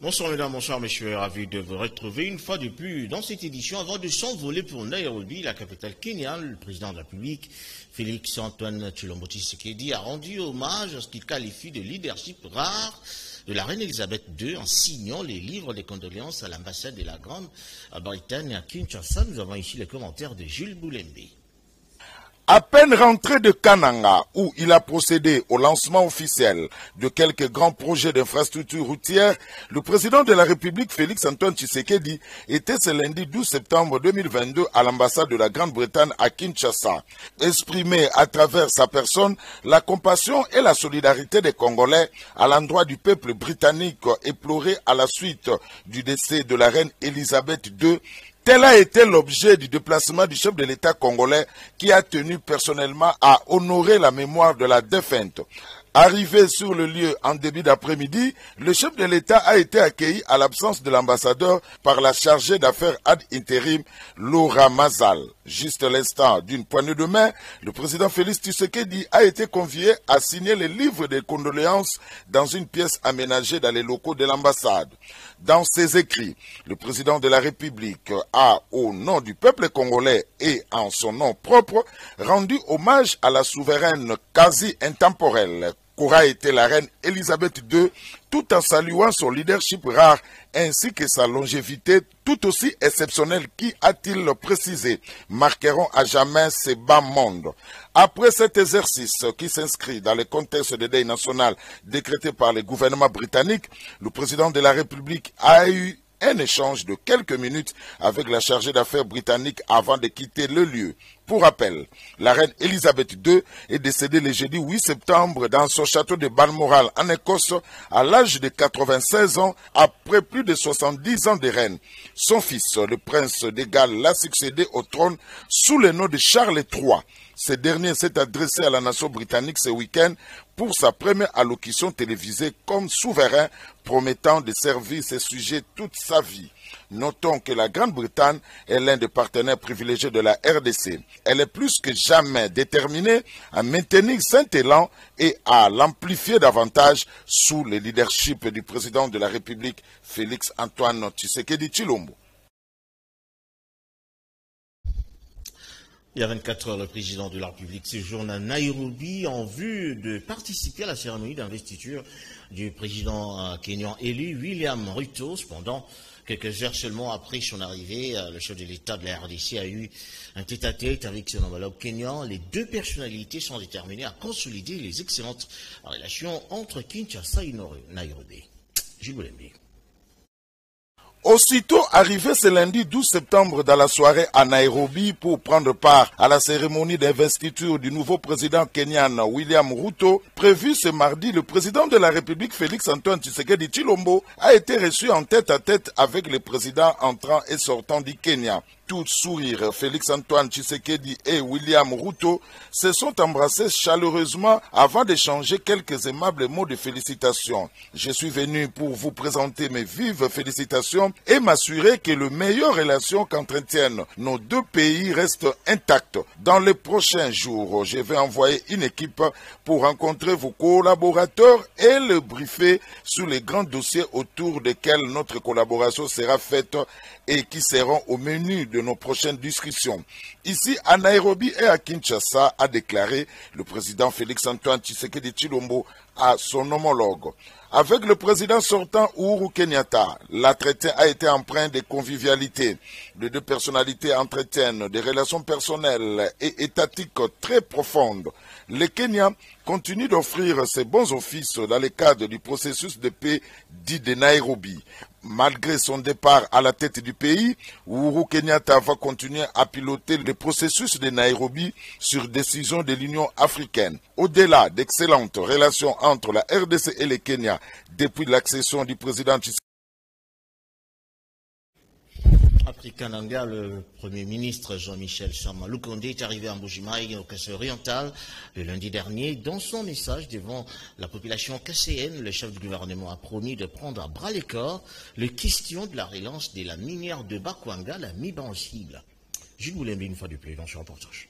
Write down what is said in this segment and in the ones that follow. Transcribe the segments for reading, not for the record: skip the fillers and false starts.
Bonsoir mesdames, bonsoir messieurs, ravi de vous retrouver une fois de plus dans cette édition. Avant de s'envoler pour Nairobi, la capitale kenyane, le président de la République, Félix Antoine Tshilombo Tshisekedi, a rendu hommage à ce qu'il qualifie de leadership rare de la reine Elisabeth II en signant les livres de condoléances à l'ambassade de la Grande-Bretagne à Kinshasa. Nous avons ici les commentaires de Jules Boulembe. À peine rentré de Kananga, où il a procédé au lancement officiel de quelques grands projets d'infrastructures routières, le président de la République, Félix Antoine Tshisekedi, était ce lundi 12 septembre 2022 à l'ambassade de la Grande-Bretagne à Kinshasa. Exprimé à travers sa personne la compassion et la solidarité des Congolais à l'endroit du peuple britannique éploré à la suite du décès de la reine Elisabeth II, tel a été l'objet du déplacement du chef de l'État congolais qui a tenu personnellement à honorer la mémoire de la défunte. Arrivé sur le lieu en début d'après-midi, le chef de l'État a été accueilli à l'absence de l'ambassadeur par la chargée d'affaires ad interim, Laura Mazal. Juste à l'instant d'une poignée de main, le président Félix Tshisekedi a été convié à signer les livres de condoléances dans une pièce aménagée dans les locaux de l'ambassade. Dans ses écrits, le président de la République a, au nom du peuple congolais et en son nom propre, rendu hommage à la souveraine quasi intemporelle qu'aura été la reine Elisabeth II, tout en saluant son leadership rare ainsi que sa longévité tout aussi exceptionnelle qui, a-t-il précisé, marqueront à jamais ces bas mondes. Après cet exercice qui s'inscrit dans le contexte de deuil national décrété par le gouvernement britannique, le président de la République a eu un échange de quelques minutes avec la chargée d'affaires britannique avant de quitter le lieu. Pour rappel, la reine Elisabeth II est décédée le jeudi 8 septembre dans son château de Balmoral en Écosse à l'âge de 96 ans après plus de 70 ans de règne. Son fils, le prince de Galles, l'a succédé au trône sous le nom de Charles III. Ce dernier s'est adressé à la nation britannique ce week-end pour sa première allocution télévisée comme souverain, promettant de servir ses sujets toute sa vie. Notons que la Grande-Bretagne est l'un des partenaires privilégiés de la RDC. Elle est plus que jamais déterminée à maintenir cet élan et à l'amplifier davantage sous le leadership du président de la République, Félix Antoine Tshisekedi Tshilombo. Il y a 24 heures, le président de la République séjourne à Nairobi en vue de participer à la cérémonie d'investiture du président kenyan élu William Ruto. Cependant, quelques heures seulement après son arrivée, le chef de l'État de la RDC a eu un tête-à-tête avec son homologue kenyan. Les deux personnalités sont déterminées à consolider les excellentes relations entre Kinshasa et Nairobi. Jules Boulembe. Aussitôt arrivé ce lundi 12 septembre dans la soirée à Nairobi pour prendre part à la cérémonie d'investiture du nouveau président kenyan William Ruto, prévu ce mardi, le président de la République Félix Antoine Tshisekedi Tshilombo a été reçu en tête-à-tête avec les présidents entrants et sortants du Kenya. Tout sourire, Félix Antoine Tshisekedi et William Ruto se sont embrassés chaleureusement avant d'échanger quelques aimables mots de félicitations. Je suis venu pour vous présenter mes vives félicitations et m'assurer que les meilleures relations qu'entretiennent nos deux pays restent intactes. Dans les prochains jours, je vais envoyer une équipe pour rencontrer vos collaborateurs et le briefer sur les grands dossiers autour desquels notre collaboration sera faite et qui seront au menu de nos prochaines discussions. Ici, à Nairobi et à Kinshasa, a déclaré le président Félix Antoine Tshisekedi Tshilombo à son homologue. Avec le président sortant Uhuru Kenyatta, l'entretien a été empreint de convivialité. Les deux personnalités entretiennent des relations personnelles et étatiques très profondes. Le Kenya continue d'offrir ses bons offices dans le cadre du processus de paix dit de Nairobi. Malgré son départ à la tête du pays, Uhuru Kenyatta va continuer à piloter le processus de Nairobi sur décision de l'Union africaine. Au-delà d'excellentes relations entre la RDC et le Kenya depuis l'accession du président Tshisekedi, Après Kananga, le Premier ministre Jean-Michel Sama Lukonde est arrivé à Mbujimayi, au Kassai oriental, le lundi dernier. Dans son message devant la population kasséenne, le chef du gouvernement a promis de prendre à bras le corps les questions de la relance de la minière de Bakwanga, la mi-bansible. Jules Boulembe, une fois de plus, dans ce reportage.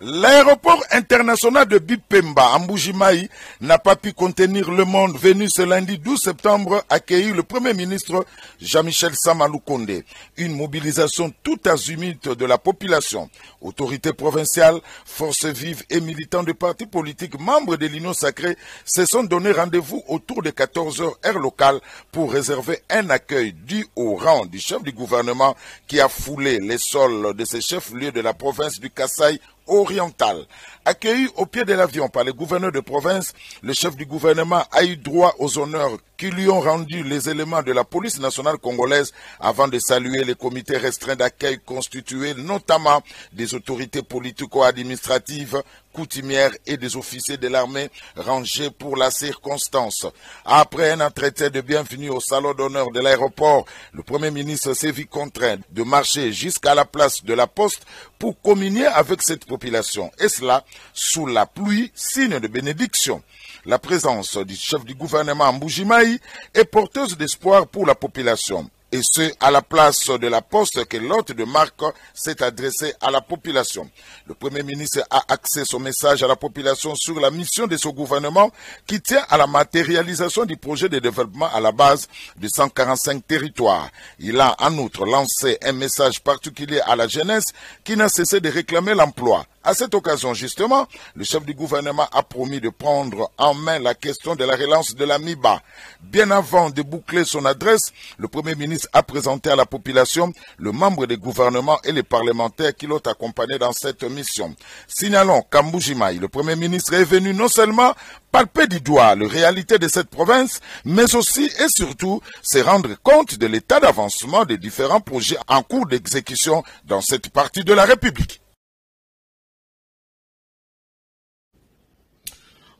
L'aéroport international de Bipemba, à Mbujimayi, n'a pas pu contenir le monde venu ce lundi 12 septembre accueillir le Premier ministre Jean-Michel Sama Lukonde. Une mobilisation tout azimut de la population. Autorités provinciales, forces vives et militants de partis politiques membres de l'Union sacrée se sont donné rendez-vous autour de 14 h heure locale pour réserver un accueil dû au rang du chef du gouvernement qui a foulé les sols de ces chefs-lieux de la province du Kasaï oriental. Accueilli au pied de l'avion par le gouverneur de province, le chef du gouvernement a eu droit aux honneurs qui lui ont rendu les éléments de la police nationale congolaise avant de saluer les comités restreints d'accueil constitués notamment des autorités politico-administratives, coutumières et des officiers de l'armée rangés pour la circonstance. Après un entretien de bienvenue au salon d'honneur de l'aéroport, le Premier ministre s'est vu contraint de marcher jusqu'à la place de la Poste pour communier avec cette population, et cela sous la pluie, signe de bénédiction. La présence du chef du gouvernement Mbujimayi est porteuse d'espoir pour la population. Et c'est à la place de la Poste que l'hôte de marque s'est adressé à la population. Le Premier ministre a axé son message à la population sur la mission de son gouvernement qui tient à la matérialisation du projet de développement à la base de 145 territoires. Il a en outre lancé un message particulier à la jeunesse qui n'a cessé de réclamer l'emploi. À cette occasion, justement, le chef du gouvernement a promis de prendre en main la question de la relance de la MIBA. Bien avant de boucler son adresse, le Premier ministre a présenté à la population le membre du gouvernement et les parlementaires qui l'ont accompagné dans cette mission. Signalons qu'à Mbujimayi, le Premier ministre est venu non seulement palper du doigt la réalité de cette province, mais aussi et surtout se rendre compte de l'état d'avancement des différents projets en cours d'exécution dans cette partie de la République.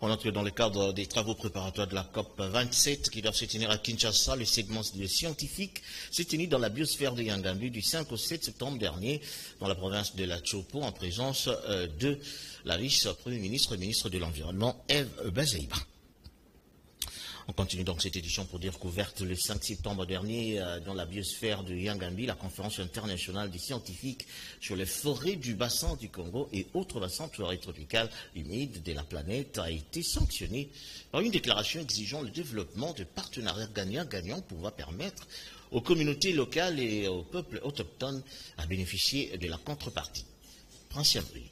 On entre dans le cadre des travaux préparatoires de la COP 27 qui doivent se tenir à Kinshasa. Le segment scientifique s'est tenu dans la biosphère de Yangambi du 5 au 7 septembre dernier dans la province de la Chopo en présence de la vice-premier ministre, ministre de l'Environnement, Eve Bazeiba. On continue donc cette édition pour dire qu'ouverte le 5 septembre dernier dans la biosphère de Yangambi, la conférence internationale des scientifiques sur les forêts du bassin du Congo et autres bassins de forêts tropicales humides de la planète a été sanctionnée par une déclaration exigeant le développement de partenariats gagnant-gagnant pour permettre aux communautés locales et aux peuples autochtones à bénéficier de la contrepartie. Prince Yambri.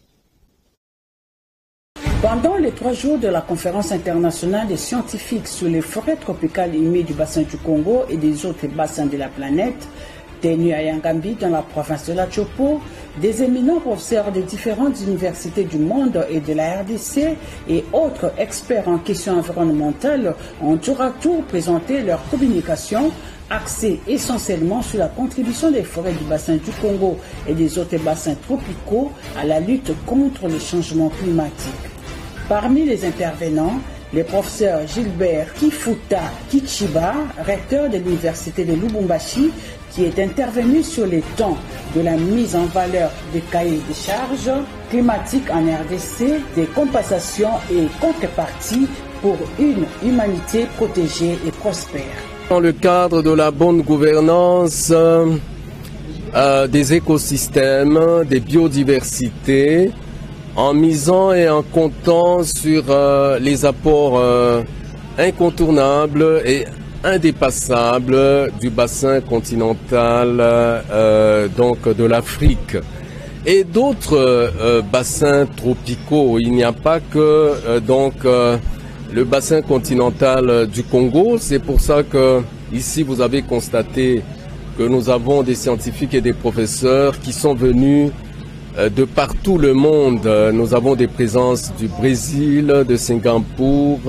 Pendant les 3 jours de la conférence internationale des scientifiques sur les forêts tropicales humides du bassin du Congo et des autres bassins de la planète, tenue à Yangambi dans la province de la Chopo, des éminents professeurs de différentes universités du monde et de la RDC et autres experts en questions environnementales ont tour à tour présenté leur communication axée essentiellement sur la contribution des forêts du bassin du Congo et des autres bassins tropicaux à la lutte contre le changement climatique. Parmi les intervenants, le professeur Gilbert Kifuta Kichiba, recteur de l'université de Lubumbashi, qui est intervenu sur les temps de la mise en valeur des cahiers de charges climatiques en RDC, des compensations et contreparties pour une humanité protégée et prospère. Dans le cadre de la bonne gouvernance des écosystèmes, des biodiversités, en misant et en comptant sur les apports incontournables et indépassables du bassin continental donc de l'Afrique et d'autres bassins tropicaux. Il n'y a pas que le bassin continental du Congo. C'est pour ça que ici vous avez constaté que nous avons des scientifiques et des professeurs qui sont venus de partout le monde. Nous avons des présences du Brésil, de Singapour,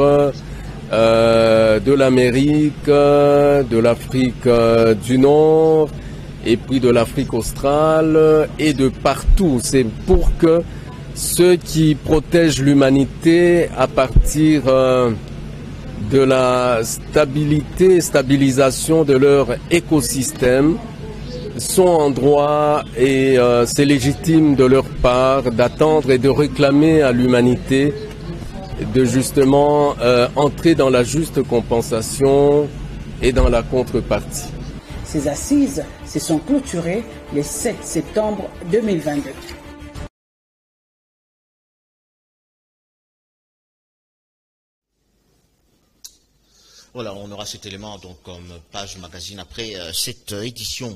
de l'Amérique, de l'Afrique du Nord et puis de l'Afrique australe et de partout. C'est pour que ceux qui protègent l'humanité à partir de la stabilisation de leur écosystème sont en droit et c'est légitime de leur part d'attendre et de réclamer à l'humanité de justement entrer dans la juste compensation et dans la contrepartie. Ces assises se sont clôturées le 7 septembre 2022. Voilà, on aura cet élément donc comme page magazine après cette édition.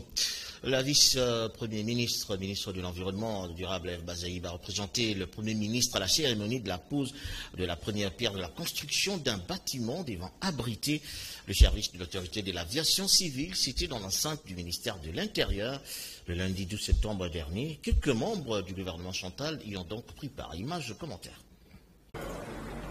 La vice-premier ministre, ministre de l'Environnement durable, F. Bazaïb, a représenté le Premier ministre à la cérémonie de la pose de la première pierre de la construction d'un bâtiment devant abriter le service de l'autorité de l'aviation civile situé dans l'enceinte du ministère de l'Intérieur le lundi 12 septembre dernier. Quelques membres du gouvernement Chantal y ont donc pris part. Image de commentaire.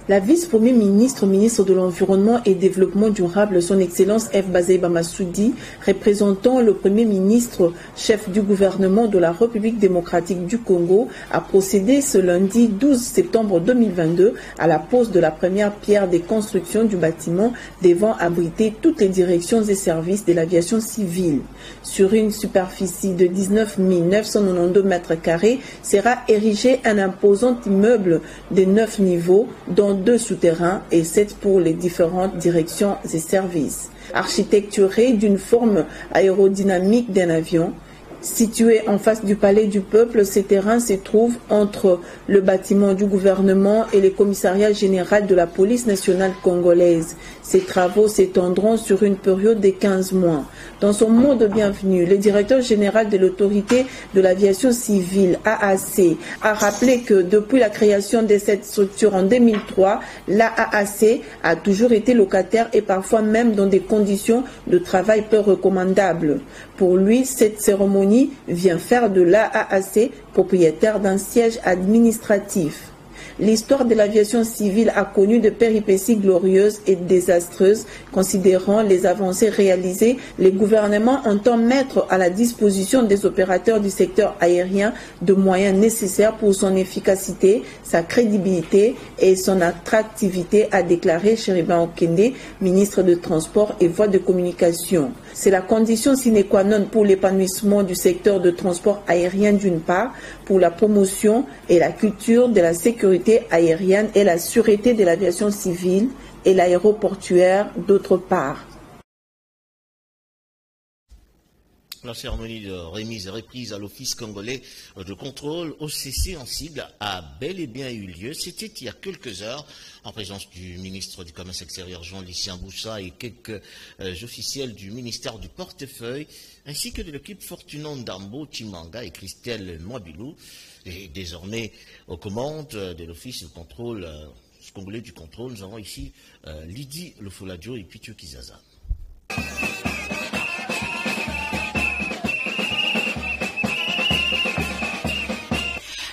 La vice-premier ministre, ministre de l'Environnement et Développement durable, son Excellence F. Bazaïba Massoudi, représentant le Premier ministre, chef du gouvernement de la République démocratique du Congo, a procédé ce lundi 12 septembre 2022 à la pose de la première pierre des constructions du bâtiment devant abriter toutes les directions et services de l'aviation civile. Sur une superficie de 19 992 mètres carrés sera érigé un imposant immeuble de 9 niveaux, dont 2 souterrains et 7 pour les différentes directions et services. Architecturé d'une forme aérodynamique d'un avion, situé en face du Palais du Peuple, ces terrains se trouvent entre le bâtiment du gouvernement et le commissariat général de la police nationale congolaise. Ces travaux s'étendront sur une période de 15 mois. Dans son mot de bienvenue, le directeur général de l'autorité de l'aviation civile, AAC, a rappelé que depuis la création de cette structure en 2003, l'AAC a toujours été locataire et parfois même dans des conditions de travail peu recommandables. Pour lui, cette cérémonie vient faire de l'AAC propriétaire d'un siège administratif. L'histoire de l'aviation civile a connu de péripéties glorieuses et désastreuses. Considérant les avancées réalisées, les gouvernements entendent mettre à la disposition des opérateurs du secteur aérien de moyens nécessaires pour son efficacité, sa crédibilité et son attractivité, a déclaré Chériban Okende, ministre de Transport et Voies de Communication. C'est la condition sine qua non pour l'épanouissement du secteur de transport aérien d'une part, pour la promotion et la culture de la sécurité aérienne et la sûreté de l'aviation civile et l'aéroportuaire d'autre part. La cérémonie de remise et reprise à l'Office congolais de contrôle OCC en sigle a bel et bien eu lieu. C'était il y a quelques heures en présence du ministre du Commerce extérieur Jean-Lucien Boussa et quelques officiels du ministère du Portefeuille ainsi que de l'équipe Fortunon Ndambo, Chimanga et Christelle Mwabilou. Et désormais aux commandes de l'Office de contrôle congolais du contrôle, nous avons ici Lydie Lofoladio et Pichu Kizaza.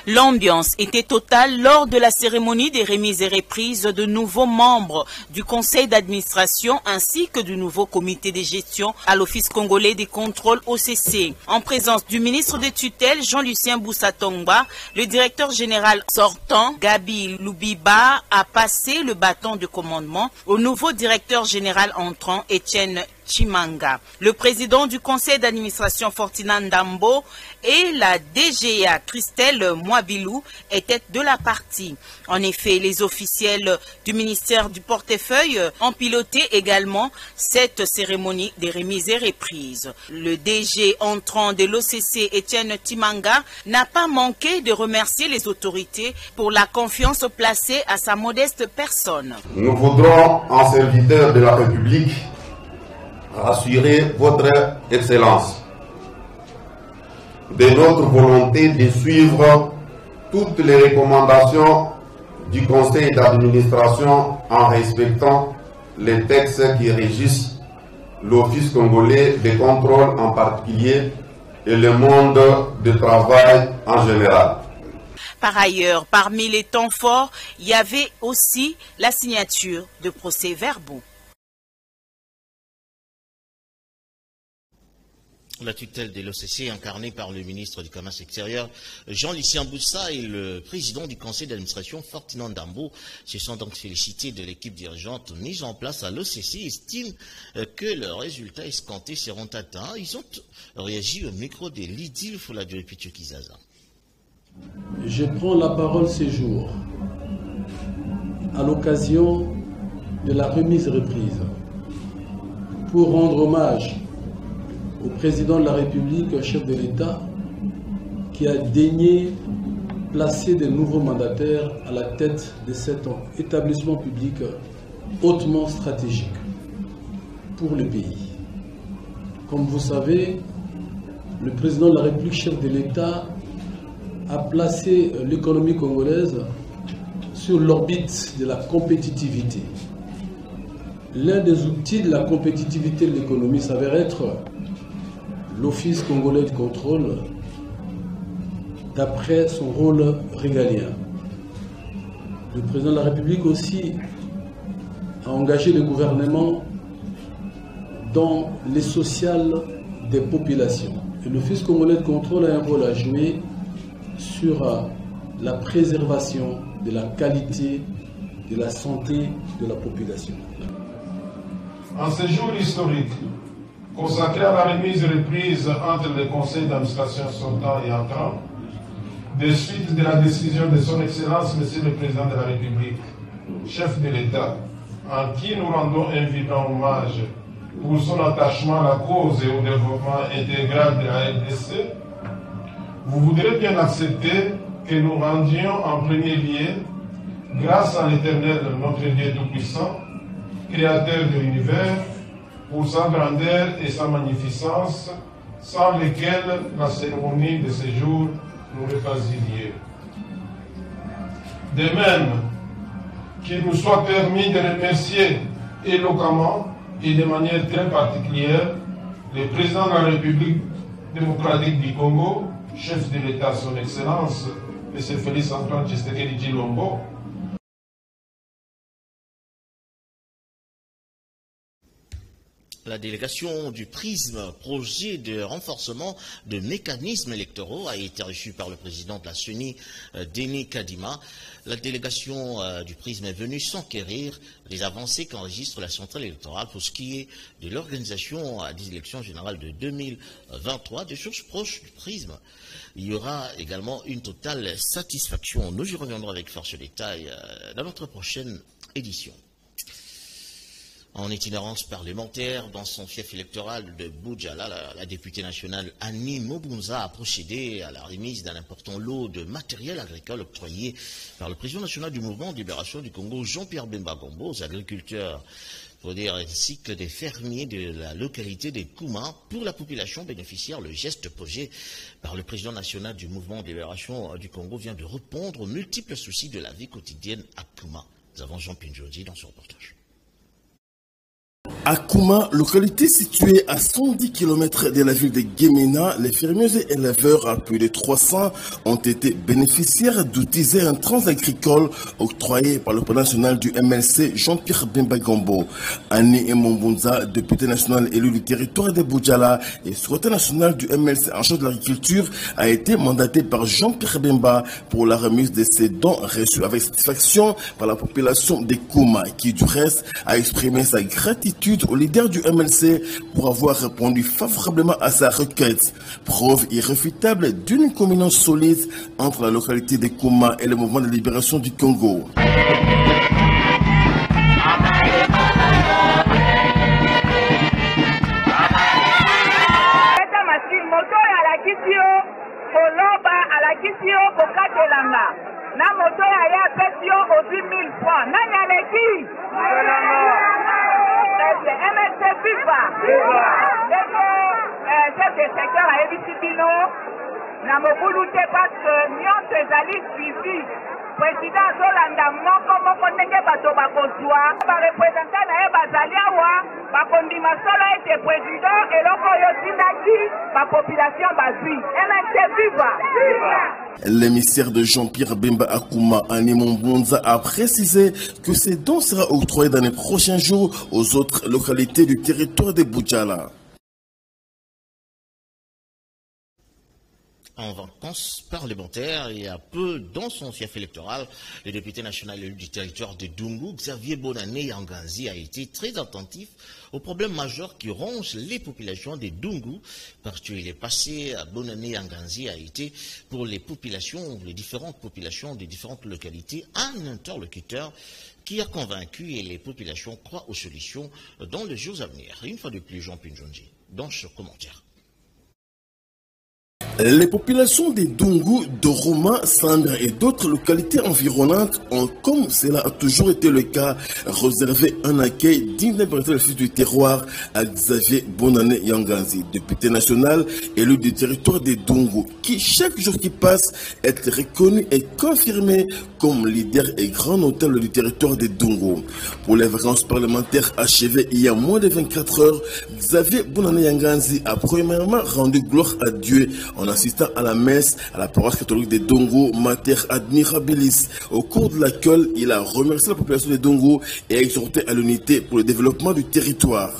L'ambiance était totale lors de la cérémonie des remises et reprises de nouveaux membres du conseil d'administration ainsi que du nouveau comité de gestion à l'Office congolais des contrôles OCC. En présence du ministre de tutelle Jean-Lucien Boussa-Tongba, le directeur général sortant Gabi Loubiba a passé le bâton de commandement au nouveau directeur général entrant Étienne Chimanga. Le président du conseil d'administration Fortunon Ndambo et la DGA Christelle Mwabilou étaient de la partie. En effet, les officiels du ministère du Portefeuille ont piloté également cette cérémonie des remises et reprises. Le DG entrant de l'OCC, Étienne Chimanga, n'a pas manqué de remercier les autorités pour la confiance placée à sa modeste personne. Nous voudrons, en serviteur de la République, rassurer votre Excellence de notre volonté de suivre toutes les recommandations du conseil d'administration en respectant les textes qui régissent l'Office congolais de contrôle en particulier et le monde du travail en général. Par ailleurs, parmi les temps forts, il y avait aussi la signature de procès-verbaux. La tutelle de l'OCC, incarnée par le ministre du Commerce extérieur Jean-Lucien Boussa et le président du conseil d'administration Fortunon Ndambo se sont donc félicités de l'équipe dirigeante mise en place à l'OCC et estiment que leurs résultats escomptés seront atteints. Ils ont réagi au micro de Lydie Lofoladio et Pichu Kizaza. Je prends la parole ce jour à l'occasion de la remise-reprise pour rendre hommage au président de la République, chef de l'État, qui a daigné placer de nouveaux mandataires à la tête de cet établissement public hautement stratégique. pour le pays. Comme vous savez, le président de la République, chef de l'État, a placé l'économie congolaise sur l'orbite de la compétitivité. L'un des outils de la compétitivité de l'économie s'avère être l'Office congolais de contrôle, d'après son rôle régalien. Le président de la République aussi a engagé le gouvernement dans les sociales des populations. Et l'Office congolais de contrôle a un rôle à jouer sur la préservation de la qualité de la santé de la population. En ce jour historique, consacré à la remise et reprise entre les conseils d'administration sortant et entrant, des suites de la décision de son Excellence, Monsieur le Président de la République, chef de l'État, en qui nous rendons un vibrant hommage pour son attachement à la cause et au développement intégral de la RDC, vous voudrez bien accepter que nous rendions en premier lieu, grâce à l'Éternel, notre Dieu Tout-Puissant, Créateur de l'univers, pour sa grandeur et sa magnificence, sans lesquelles la cérémonie de ce jour n'aurait pas eu lieu. De même, qu'il nous soit permis de remercier éloquemment et de manière très particulière le président de la République démocratique du Congo, chef de l'État, son Excellence, M. Félix Antoine Tshisekedi Tshilombo. La délégation du PRISM, projet de renforcement de mécanismes électoraux, a été reçue par le président de la CENI, Denis Kadima. La délégation du PRISM est venue s'enquérir des avancées qu'enregistre la centrale électorale pour ce qui est de l'organisation des élections générales de 2023. De sources proches du PRISM, il y aura également une totale satisfaction. Nous y reviendrons avec force détail dans notre prochaine édition. En itinérance parlementaire, dans son fief électoral de Boudjala, la députée nationale Annie Mobunza a procédé à la remise d'un important lot de matériel agricole octroyé par le président national du mouvement de libération du Congo, Jean-Pierre Bemba Gombo, aux agriculteurs, pour dire ainsi que des fermiers de la localité des Kouma. Pour la population bénéficiaire, le geste posé par le président national du mouvement de libération du Congo vient de répondre aux multiples soucis de la vie quotidienne à Kouma. Nous avons Jean Pinjodi dans son reportage. À Kouma, localité située à 110 km de la ville de Guémena, les fermiers et éleveurs à plus de 300 ont été bénéficiaires d'outils et intrants agricoles octroyés par le président national du MLC, Jean-Pierre Bemba Gombo. Annie Mobunza, député national élu du territoire de Boudjala et secrétaire national du MLC en charge de l'agriculture, a été mandaté par Jean-Pierre Bemba pour la remise de ces dons reçus avec satisfaction par la population de Kouma, qui du reste a exprimé sa gratitude au leader du MLC pour avoir répondu favorablement à sa requête. Preuve irréfutable d'une communion solide entre la localité de Kouma et le mouvement de libération du Congo. Na moto ya ya pesio au 10 000 francs. Nani aleki? MLC viva. Chef de secteur a évité bino. Na mobulu te parce que nyon se zali suivi. Président Zolanda moko ndenge bato bakozwa. Ba représentant na ye bazali awa. Bakondima solo ete président eloko yo tindaki ba population bazwi. MLC viva. L'émissaire de Jean-Pierre Bemba à Kouma, Annie Mobunza, a précisé que ces dons seront octroyés dans les prochains jours aux autres localités du territoire de Boudjala. En vacances parlementaires, il y a peu dans son fief électoral, le député national élu du territoire de Dungu, Xavier Bonané Yanganzi, a été très attentif aux problèmes majeurs qui rongent les populations de Dungu, parce qu'il est passé à Bonané Yanganzi a été pour les populations, les différentes populations des différentes localités, un interlocuteur qui a convaincu et les populations croient aux solutions dans les jours à venir. Une fois de plus, Jean Pinjonji, dans ce commentaire. Les populations des Dungu, Doroma, Sandra et d'autres localités environnantes ont, comme cela a toujours été le cas, réservé un accueil digne d'un le fils du terroir à Xavier Bonane Yanganzi, député national élu du territoire des Dungu, qui chaque jour qui passe est reconnu et confirmé comme leader et grand notable du territoire des Dungu. Pour les vacances parlementaires achevées il y a moins de 24 heures, Xavier Bonane Yanganzi a premièrement rendu gloire à Dieu en assistant à la messe à la paroisse catholique de Dongo, Mater Admirabilis, au cours de laquelle il a remercié la population de Dongo et exhorté à l'unité pour le développement du territoire.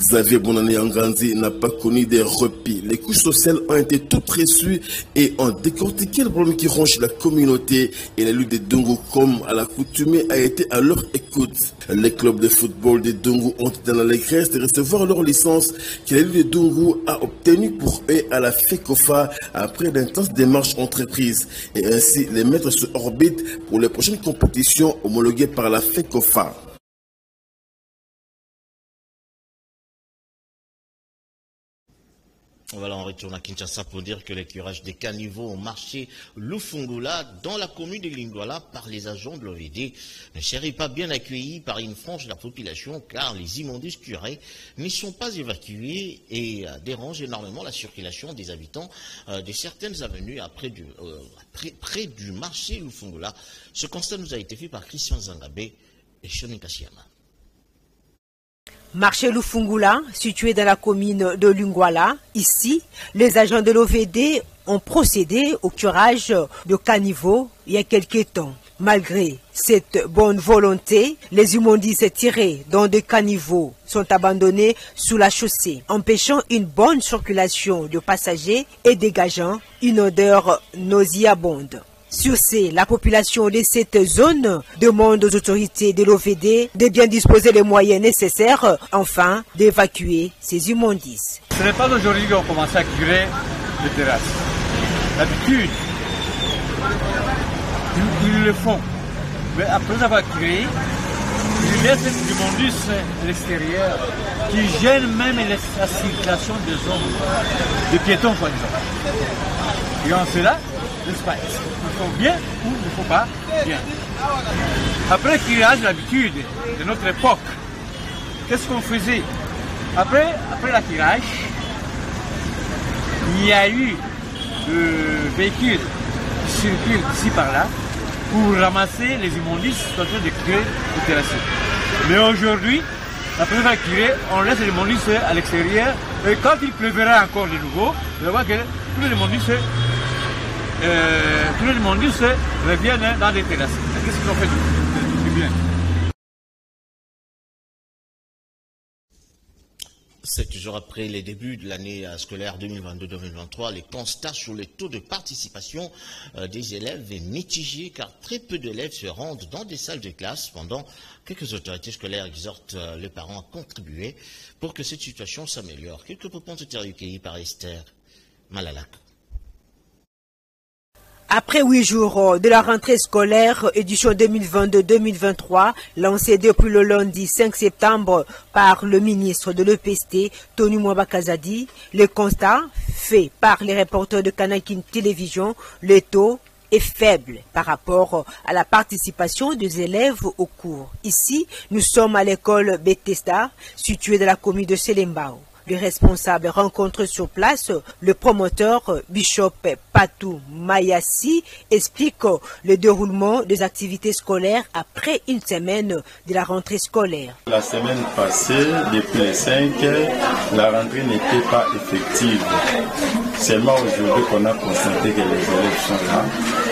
Xavier Bonane Yanganzi n'a pas connu des repis. Les couches sociales ont été toutes reçues et ont décortiqué le problème qui ronge la communauté. Et la lutte des Dongo, comme à l'accoutumée, a été à leur écoute. Les clubs de football des Dongo ont été dans l'allégresse de recevoir leur licence que la lutte des Dongo a obtenue pour eux à la FECOFA après d'intenses démarches entreprises. Et ainsi les mettre sur orbite pour les prochaines compétitions homologuées par la FECOFA. Voilà, on retourne à Kinshasa pour dire que les curages des caniveaux ont marché Lufungula dans la commune de Lingwala par les agents de l'OVD ne seraient pas bien accueillis par une frange de la population car les immondices curés ne sont pas évacués et dérangent énormément la circulation des habitants de certaines avenues près du marché Lufungula. Ce constat nous a été fait par Christian Zangabé et Shonin Kashiama. Marché Lufungula, situé dans la commune de Lingwala. Ici, les agents de l'OVD ont procédé au curage de caniveaux il y a quelques temps. Malgré cette bonne volonté, les immondices tirés dans des caniveaux sont abandonnés sous la chaussée, empêchant une bonne circulation de passagers et dégageant une odeur nauséabonde. Sur ce, la population de cette zone demande aux autorités de l'OVD de bien disposer les moyens nécessaires afin d'évacuer ces immondices. Ce n'est pas aujourd'hui qu'on commence à curer les terrasses. D'habitude, ils le font. Mais après avoir curé, ils laissent des immondices à l'extérieur qui gênent même la circulation des hommes, des piétons, par exemple. Et en cela, l'espace. Il faut bien ou il ne faut pas bien. Après le curage, l'habitude de notre époque, qu'est-ce qu'on faisait? Après la curage, il y a eu des véhicules qui circulent ici par là pour ramasser les immondices en train de curer les terrasses. Mais aujourd'hui, après la curée, on laisse les immondices à l'extérieur et quand il pleuvra encore de nouveau, on va voir que tous les immondices reviennent dans les terrasses. Qu'est-ce qu'ils ont fait du bien? 7 jours après les débuts de l'année scolaire 2022-2023, les constats sur les taux de participation des élèves est mitigé car très peu d'élèves se rendent dans des salles de classe. Pendant, quelques autorités scolaires exhortent les parents à contribuer pour que cette situation s'améliore. Quelques propos ont été recueillis par Esther Malalak. Après 8 jours de la rentrée scolaire édition 2022-2023, lancée depuis le lundi 5 septembre par le ministre de l'EPST, Tony Mwabakazadi, le constat fait par les reporters de Kanakin Télévision, le taux est faible par rapport à la participation des élèves au cours. Ici, nous sommes à l'école Bethesda, située dans la commune de Selembao. Les responsables rencontrent sur place le promoteur Bishop Patou Mayassi explique le déroulement des activités scolaires après une semaine de la rentrée scolaire. La semaine passée, depuis les 5, la rentrée n'était pas effective. Seulement aujourd'hui qu'on a constaté que les élèves sont là.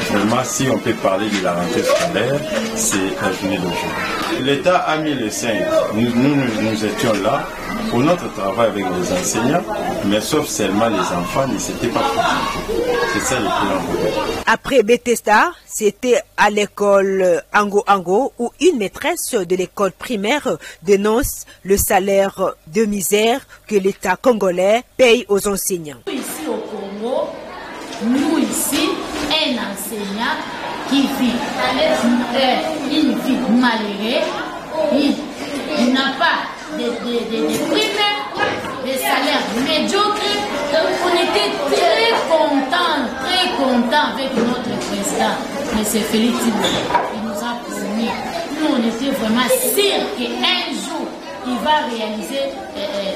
Vraiment, si on peut parler de la rentrée scolaire, c'est la journée d'aujourd'hui. L'État a mis les 5. Nous étions là pour notre travail avec les enseignants, mais sauf seulement les enfants ne s'étaient pas protégés. C'est ça le plus important. Après Bethesda, c'était à l'école Ango Ango où une maîtresse de l'école primaire dénonce le salaire de misère que l'État congolais paye aux enseignants. Ici au Congo, nous ici, un enseignant qui vit une vie malheureuse, il n'a pas de primaires, des salaires médiocres. On était très contents avec notre président, M. Félix Tshisekedi. Il nous a promis. Nous, on était vraiment sûrs qu'un jour, il va réaliser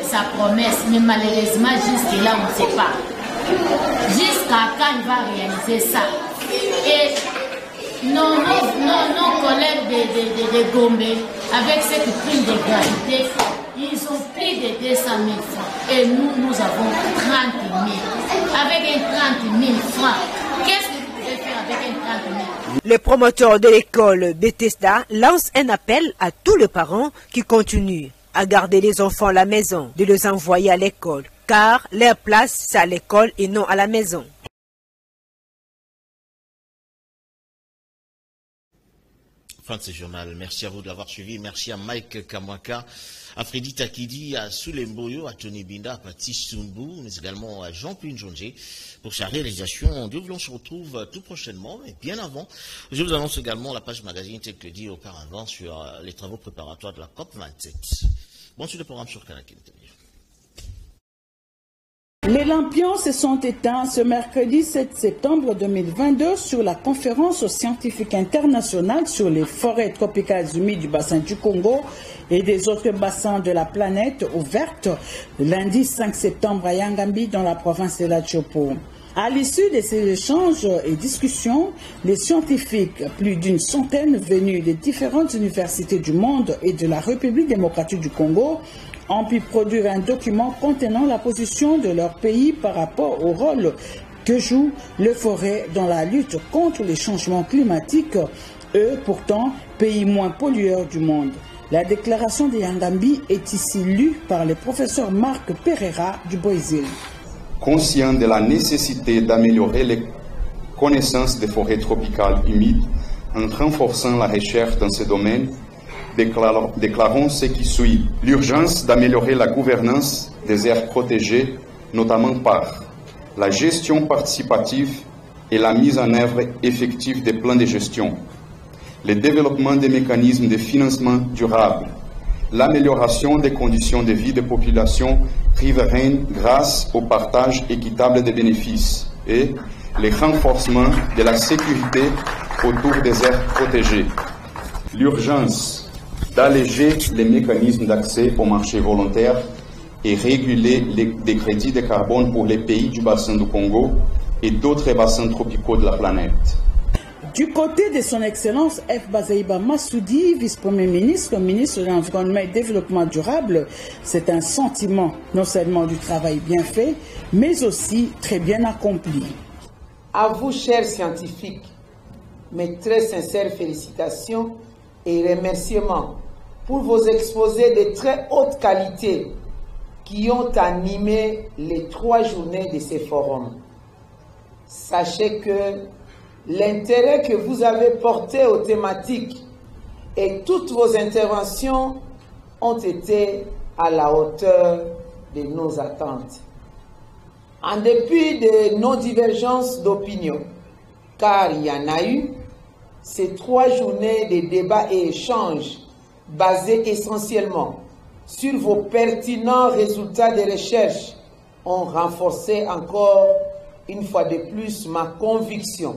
sa promesse. Mais malheureusement, jusque-là, on ne sait pas. Jusqu'à quand il va réaliser ça. Et nos collègues de Gombe, avec cette prime d'égalité, ils ont plus de 200 000 francs. Et nous avons 30 000. Avec un 30 000 francs, qu'est-ce que vous pouvez faire avec un 30 000? Le promoteur de l'école Bethesda lance un appel à tous les parents qui continuent à garder les enfants à la maison, de les envoyer à l'école, car leur place c'est à l'école et non à la maison. Fin de ce journal. Merci à vous de l'avoir suivi. Merci à Mike Kamwaka, à Freddy Takidi, à Soulemboyo, à Tony Binda, à Patis Sumbu, mais également à Jean-Pierre Njonje pour sa réalisation. Dieu voulant, on se retrouve tout prochainement, mais bien avant. Je vous annonce également la page magazine, tel que dit auparavant, sur les travaux préparatoires de la COP27. Bon, sur le programme sur Canal K. Les lampions se sont éteints ce mercredi 7 septembre 2022 sur la conférence scientifique internationale sur les forêts tropicales humides du bassin du Congo et des autres bassins de la planète ouverte lundi 5 septembre à Yangambi dans la province de la Chopo. À l'issue de ces échanges et discussions, les scientifiques, plus d'une centaine venus de différentes universités du monde et de la République démocratique du Congo, ont pu produire un document contenant la position de leur pays par rapport au rôle que jouent les forêts dans la lutte contre les changements climatiques, eux pourtant pays moins pollueurs du monde. La déclaration de Yangambi est ici lue par le professeur Marc Pereira du Brésil. Conscient de la nécessité d'améliorer les connaissances des forêts tropicales humides en renforçant la recherche dans ce domaine, déclarons ce qui suit. L'urgence d'améliorer la gouvernance des aires protégées, notamment par la gestion participative et la mise en œuvre effective des plans de gestion, le développement des mécanismes de financement durable, l'amélioration des conditions de vie des populations riveraines grâce au partage équitable des bénéfices et le renforcement de la sécurité autour des aires protégées. L'urgence d'alléger les mécanismes d'accès au marché volontaire et réguler les crédits de carbone pour les pays du bassin du Congo et d'autres bassins tropicaux de la planète. Du côté de son Excellence F. Bazaïba Massoudi, vice-premier ministre, ministre de l'Environnement et du Développement durable, c'est un sentiment non seulement du travail bien fait, mais aussi très bien accompli. À vous, chers scientifiques, mes très sincères félicitations et remerciements pour vos exposés de très haute qualité qui ont animé les 3 journées de ces forums. Sachez que l'intérêt que vous avez porté aux thématiques et toutes vos interventions ont été à la hauteur de nos attentes. En dépit de nos divergences d'opinion, car il y en a eu, ces 3 journées de débats et échanges basés essentiellement sur vos pertinents résultats de recherche ont renforcé encore une fois de plus ma conviction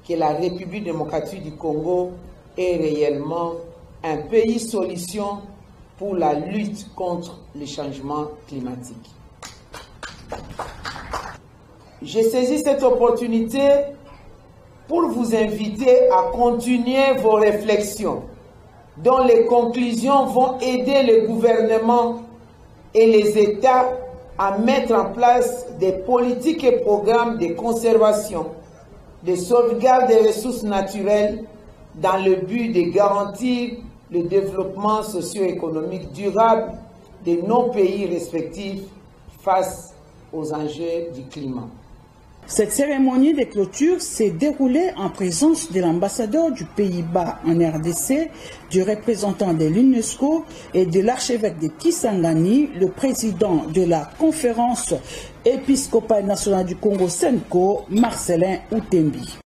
que la République démocratique du Congo est réellement un pays solution pour la lutte contre les changements climatiques. J'ai saisi cette opportunité pour vous inviter à continuer vos réflexions, dont les conclusions vont aider le gouvernement et les États à mettre en place des politiques et programmes de conservation, de sauvegarde des ressources naturelles dans le but de garantir le développement socio-économique durable de nos pays respectifs face aux enjeux du climat. Cette cérémonie de clôture s'est déroulée en présence de l'ambassadeur du Pays-Bas en RDC, du représentant de l'UNESCO et de l'archevêque de Kisangani, le président de la conférence épiscopale nationale du Congo, Senko, Marcelin Outembi.